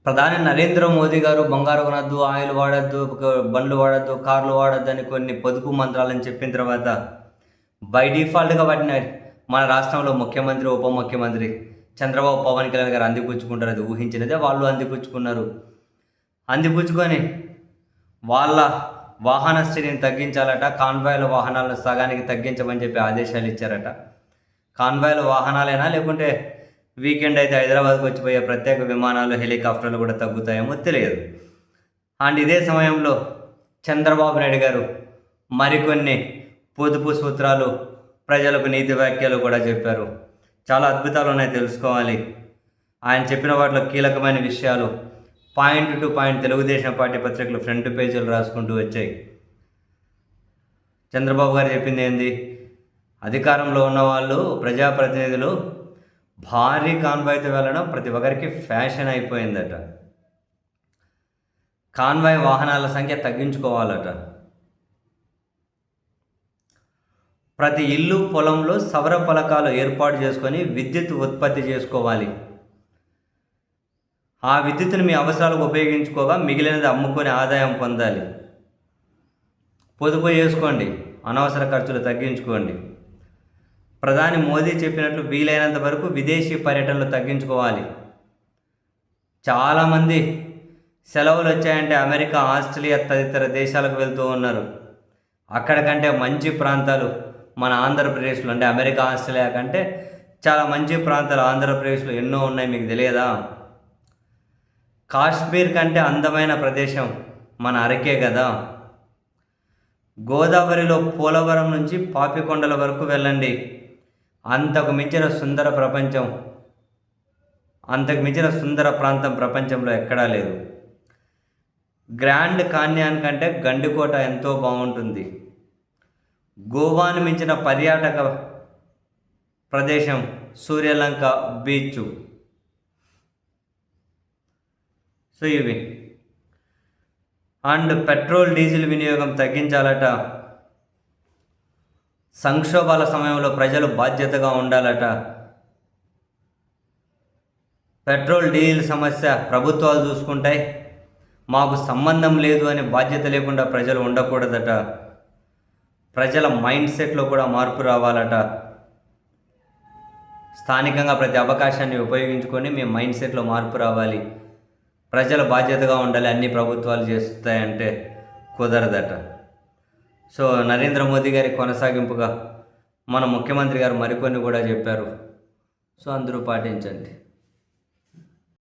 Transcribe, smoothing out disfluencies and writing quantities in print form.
ప్రధాని నరేంద్ర మోదీ గారు బంగారు కొనొద్దు, ఆయిల్ వాడొద్దు, బండ్లు వాడొద్దు, కార్లు వాడొద్దు అని కొన్ని పొదుపు మంత్రాలను చెప్పిన తర్వాత బై డిఫాల్ట్‌గా వాటిని మన రాష్ట్రంలో ముఖ్యమంత్రి, ఉప ముఖ్యమంత్రి చంద్రబాబు, పవన్ కళ్యాణ్ గారు అందిపుచ్చుకుంటారు. అది ఊహించినదే వాళ్ళు అందిపుచ్చుకున్నారు. అందిపుచ్చుకొని వాళ్ళ వాహన శ్రేణిని తగ్గించాలట. కాన్వాయ్‌ల వాహనాలను సగానికి తగ్గించమని చెప్పి ఆదేశాలు ఇచ్చారట. కాన్వాయ్‌ల వాహనాలైనా లేకుంటే వీకెండ్ అయితే హైదరాబాద్‌కి వచ్చిపోయే ప్రత్యేక విమానాలు, హెలికాప్టర్లు కూడా తగ్గుతాయేమో తెలియదు. అండ్ ఇదే సమయంలో చంద్రబాబు నాయుడు గారు మరికొన్ని పొదుపు సూత్రాలు, ప్రజలకు నీతి వాక్యాలు కూడా చెప్పారు. చాలా అద్భుతాలు ఉన్నాయి, తెలుసుకోవాలి. ఆయన చెప్పిన వాటిలో కీలకమైన విషయాలు point to point Telugu Desam party పత్రికలు ఫ్రంట్ పేజీలు రాసుకుంటూ వచ్చాయి. చంద్రబాబు గారు చెప్పింది ఏంది? అధికారంలో ఉన్నవాళ్ళు, ప్రజాప్రతినిధులు భారీ కాన్వాయ్తో వెళ్ళడం ప్రతి ఒక్కరికి ఫ్యాషన్ అయిపోయిందట. కాన్వాయ్ వాహనాల సంఖ్య తగ్గించుకోవాలట. ప్రతి ఇల్లు, పొలంలో సౌర ఫలకాలు ఏర్పాటు చేసుకొని విద్యుత్ ఉత్పత్తి చేసుకోవాలి. ఆ విద్యుత్తును మీ అవసరాలకు ఉపయోగించుకోగా మిగిలినది అమ్ముకొని ఆదాయం పొందాలి. పొదుపు చేసుకోండి, అనవసర ఖర్చులు తగ్గించుకోండి. ప్రధాని మోదీ చెప్పినట్లు వీలైనంత వరకు విదేశీ పర్యటనలు తగ్గించుకోవాలి. చాలామంది సెలవులు వచ్చాయంటే అమెరికా, ఆస్ట్రేలియా తదితర దేశాలకు వెళ్తూ ఉన్నారు. అక్కడికంటే మంచి ప్రాంతాలు మన ఆంధ్రప్రదేశ్లో, అంటే అమెరికా, ఆస్ట్రేలియా కంటే చాలా మంచి ప్రాంతాలు ఆంధ్రప్రదేశ్లో ఎన్నో ఉన్నాయి, మీకు తెలియదా? కాశ్మీర్ కంటే అందమైన ప్రదేశం మన అరకే కదా. గోదావరిలో పోలవరం నుంచి పాపికొండల వరకు వెళ్ళండి. అంతకు మించిన సుందర ప్రాంతం ప్రపంచంలో ఎక్కడా లేదు. గ్రాండ్ కాన్యాన్ కంటే గండికోట ఎంతో బాగుంటుంది. గోవాను మించిన పర్యాటక ప్రదేశం సూర్యలంక బీచ్. సో ఇవి. అండ్ పెట్రోల్, డీజిల్ వినియోగం తగ్గించాలట. సంక్షోభాల సమయంలో ప్రజలు బాధ్యతగా ఉండాలట. పెట్రోల్, డీజిల్ సమస్య ప్రభుత్వాలు చూసుకుంటాయి, మాకు సంబంధం లేదు అని బాధ్యత లేకుండా ప్రజలు ఉండకూడదట. ప్రజల మైండ్ సెట్లో కూడా మార్పు రావాలట. స్థానికంగా ప్రతి అవకాశాన్ని ఉపయోగించుకొని మీ మైండ్ సెట్లో మార్పు రావాలి. ప్రజల బాధ్యతగా ఉండాలి. అన్ని ప్రభుత్వాలు చేస్తాయంటే కుదరదట. సో నరేంద్ర మోదీ గారి కొనసాగింపుగా మన ముఖ్యమంత్రి గారు మరికొన్ని కూడా చెప్పారు. సో అందరూ పాటించండి.